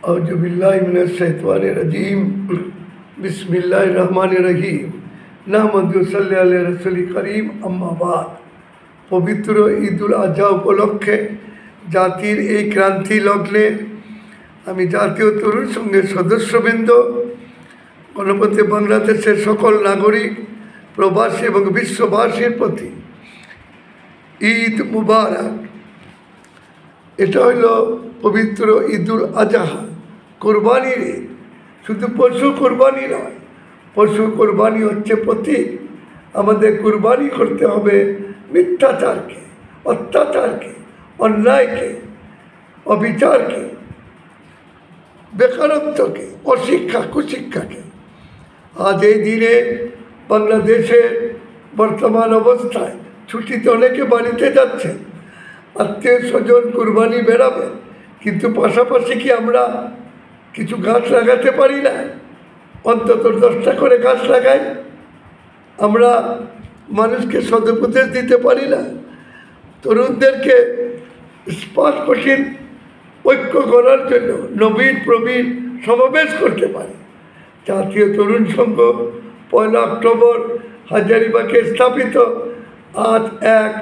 औज़ु बिल्लाहि मिनश शैतानिर रजीम बिस्मिल्लाहिर रहमानिर रहीम नाहमदु सल्ली अला रसूलिल करीम अम्मा बाद। पवित्र ঈদুল আজহা উপলক্ষে জাতির এই ক্রান্তি লগ্নে আমি জাতীয় তরুণ সংঘের সদস্যবৃন্দ, গণপতি বাংলাদেশের সকল নাগরিক, প্রবাসী এবং বিশ্ববাসীর প্রতি ঈদ মুবারক। এটা হইল পবিত্র ঈদুল আজহা, কোরবানির ঈদ। শুধু পশু কোরবানি নয়, পশু কোরবানি হচ্ছে প্রতীক। আমাদের কোরবানি করতে হবে মিথ্যাচারকে, অত্যাচারকে, অন্যায়কে, অবিচারকে, বেকারত্বকে, অশিক্ষা কুশিক্ষাকে। আজ এই দিনে বাংলাদেশের বর্তমান অবস্থায় ছুটিতে অনেকে বাড়িতে যাচ্ছেন, আত্মীয় স্বজন কুরবানি বেড়াবেন, কিন্তু পাশাপাশি কি আমরা কিছু গাছ লাগাতে পারি না? অন্তত 10টা করে গাছ লাগাই। আমরা মানুষকে সদুপদেশ দিতে পারি না? তরুণদেরকে স্মার্ট কঠিন ঐক্য করার জন্য নবীন প্রবীণ সমাবেশ করতে পারি। জাতীয় তরুণ সংঘ 1 অক্টোবর হাজারীবাগে স্থাপিত আজ এক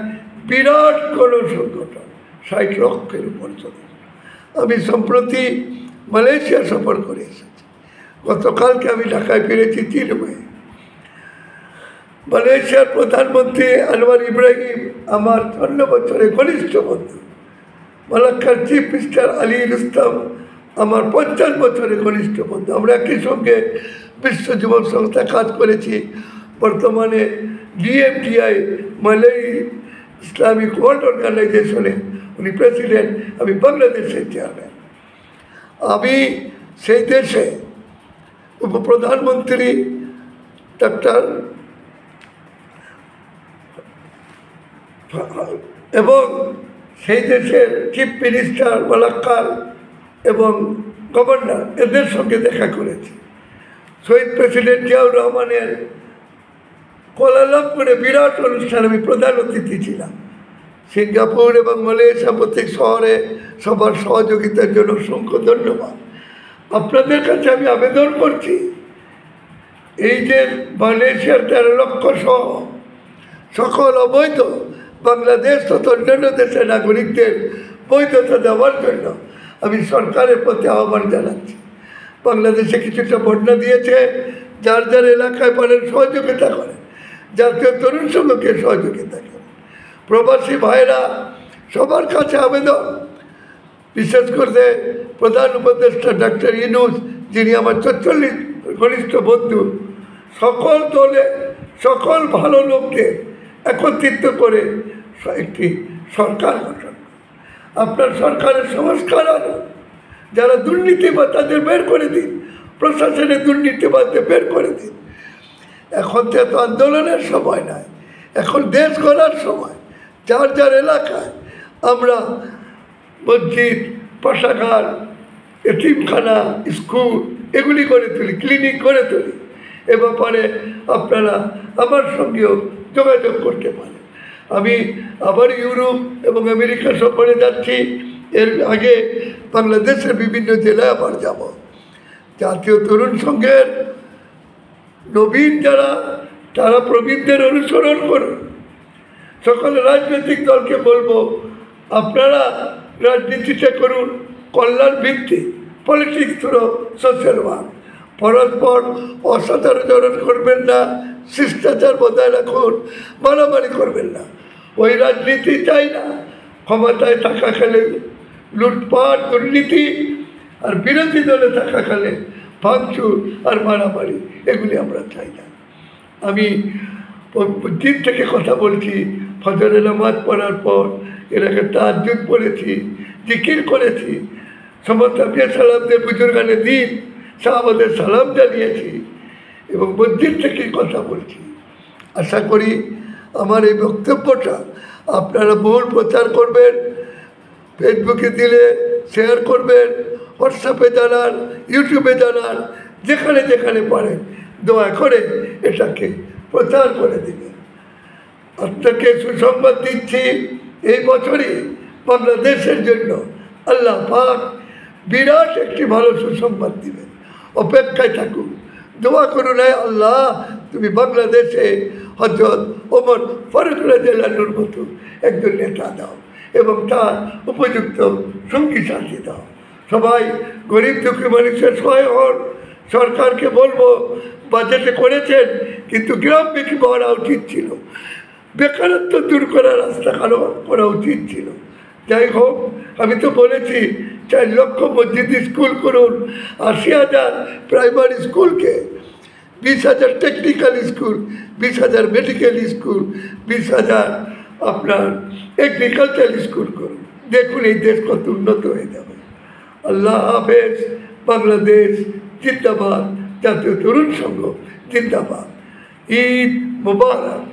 বিরাট গণসংগঠন, 60 লক্ষের উপর সদস্য। আমি সম্প্রতি মালয়েশিয়া সফর করে এসেছি। গতকালকে আমি ঢাকায় ফিরেছি 3 মে। মালয়েশিয়ার প্রধানমন্ত্রী আনোয়ার ইব্রাহিম আমার 14 বছরের ঘনিষ্ঠ বন্ধু। মালাক্কার চিফ মিনিস্টার আলী রুস্তম আমার 50 বছরের ঘনিষ্ঠ বন্ধু। আমরা একই সঙ্গে বিশ্ব যুবক সংস্থা কাজ করেছি। বর্তমানে DMTI মালয় ইসলামিক ওয়ার্ল্ড অর্গানাইজেশনে উনি প্রেসিডেন্ট, আমি বাংলাদেশের চেয়ারম্যান। আমি সেই দেশে উপপ্রধানমন্ত্রী ডক্টর এবং সেই দেশের চিফ মিনিস্টার মালাক্কার এবং গভর্নর এদের সঙ্গে দেখা করেছি। শহীদ প্রেসিডেন্ট জিয়াউর রহমানের কোয়ালালামপুরে বিরাট অনুষ্ঠানে আমি প্রধান অতিথি ছিলাম। সিঙ্গাপুর এবং মালয়েশিয়া প্রত্যেক শহরে সবার সহযোগিতার জন্য অসংখ্য ধন্যবাদ। আপনাদের কাছে আমি আবেদন করছি, এই যে মালয়েশিয়ার 13 লক্ষ সহ সকল অবৈধ বাংলাদেশ তথা অন্যান্য দেশের নাগরিকদের বৈধতা দেওয়ার জন্য আমি সরকারের প্রতি আহ্বান জানাচ্ছি। বাংলাদেশে কিছুটা বন্যা দিয়েছে, যার যার এলাকায় পারেন সহযোগিতা করেন, জাতীয় তরুণ সংঘকে সহযোগিতা করেন। প্রবাসী ভাইরা সবার কাছে আবেদন, বিশেষ করে প্রধান উপদেষ্টা ডক্টর ইউনূস, যিনি আমার 44 ঘনিষ্ঠ বন্ধু, সকল দলে সকল ভালো লোককে একত্রিত করে একটি সরকার গঠন। আপনার সরকারের সংস্কার আনুন, যারা দুর্নীতিবাদ তাদের বের করে দিন, প্রশাসনের দুর্নীতিবাদদের বের করে দিন। এখন তো এত আন্দোলনের সময় নয়, এখন দেশ গড়ার সময়। যার যার এলাকায় আমরা মসজিদ, পাঠাগার, এতিমখানা, স্কুল এগুলি করে তুলি, ক্লিনিক করে তুলি। এ ব্যাপারে আপনারা আমার সঙ্গেও যোগাযোগ করতে পারেন। আমি আবার ইউরোপ এবং আমেরিকা সফরে যাচ্ছি। এর আগে বাংলাদেশের বিভিন্ন জেলায় আবার যাব। জাতীয় তরুণ সংঘের নবীন যারা, তারা প্রবীণদের অনুসরণ করুন। সকল রাজনৈতিক দলকে বলবো, আপনারা রাজনীতিটা করুন কল্যাণ ভিত্তিক, পলিটিক্স থ্রু সোশ্যাল ওয়ার্ক। পরস্পর অসাধারণ করবেন না, শিষ্টাচার বজায় রাখুন, মারামারি করবেন না। ওই রাজনীতি চাই না। ক্ষমতায় থাকাকালে লুটপাট, দুর্নীতি, আর বিরোধী দলে থাকাকালে ভাঙচুর আর মারামারি, এগুলি আমরা চাই না। আমি দিন থেকে কথা বলছি, ফজরের নামাজ পড়ার পর এর আগে তাহাজ্জুদ পড়েছি, জিকির করেছি, সমস্ত সালামদের বুজুর্গানে দিন সাহাবাদের সালাম জানিয়েছি এবং মসজিদ থেকে কথা বলছি। আশা করি আমার এই বক্তব্যটা আপনারা বহুল প্রচার করবেন, ফেসবুকে দিলে শেয়ার করবেন, হোয়াটসঅ্যাপে জানান, ইউটিউবে জানান, যেখানে যেখানে পারেন দয়া করে এটাকে প্রচার করে দিবেন। আপনাকে সুসংবাদ দিচ্ছি, এই বছরই বাংলাদেশের জন্য আল্লাহ পাক বিরাট একটি ভালো সুসংবাদ দিবেন, অপেক্ষায় থাকুন, দোয়া করুন, হে আল্লাহ তুমি বাংলাদেশে হযরত ওমর ফারুক রাদিয়াল্লাহুর মতো একজন নেতা দাও এবং তার উপযুক্ত সঙ্গী সাথী দাও। সবাই গরিব দুঃখী মানুষের সহায় হন। সরকারকে বলবো, বাজেটে করেছেন কিন্তু গ্রামমুখী হওয়া উচিত ছিল, বেকারত্ব দূর করার রাস্তা করা উচিত ছিল। যাই হোক, আমি তো বলেছি 4 লক্ষ মসজিদ স্কুল করুন, 80,000 প্রাইমারি স্কুলকে, 20,000 টেকনিক্যাল স্কুল, 20,000 মেডিকেল স্কুল, 20,000 আপনার এগ্রিকালচার স্কুল করুন। দেখুন এই দেশ কত উন্নত হয়ে যাবে। আল্লাহ হাফেজ। বাংলাদেশ জিন্দাবাদ। জাতীয় তরুণ সংঘ জিন্দাবাদ। ঈদ মুবারক।